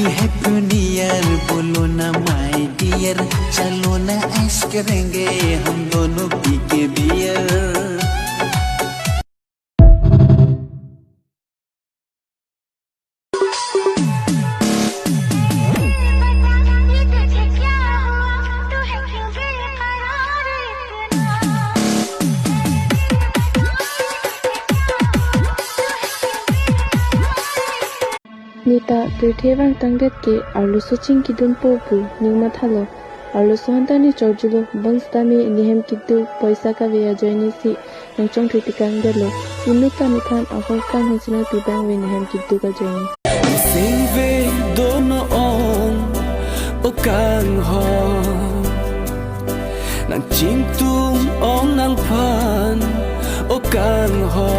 Happy new year बोलो ना my dear, चलो ना ऐश करेंगे हम दोनों पी के beer. Nita Dirthevang Tangdet ke Arlo Soching Kidun Popu Ningma Thalo Arlo Sohantani Chorjulo Bonstami Nihem Kidu Poisa Ka Veya Joini Si Nangchong Kritikang Delo Inuka Mithan Ahol Kan Hansina Pibang Ve Nihem Kidu Ka Joini Sing ve dono ong o kang ho Nang ching tung ong nang pan o kang ho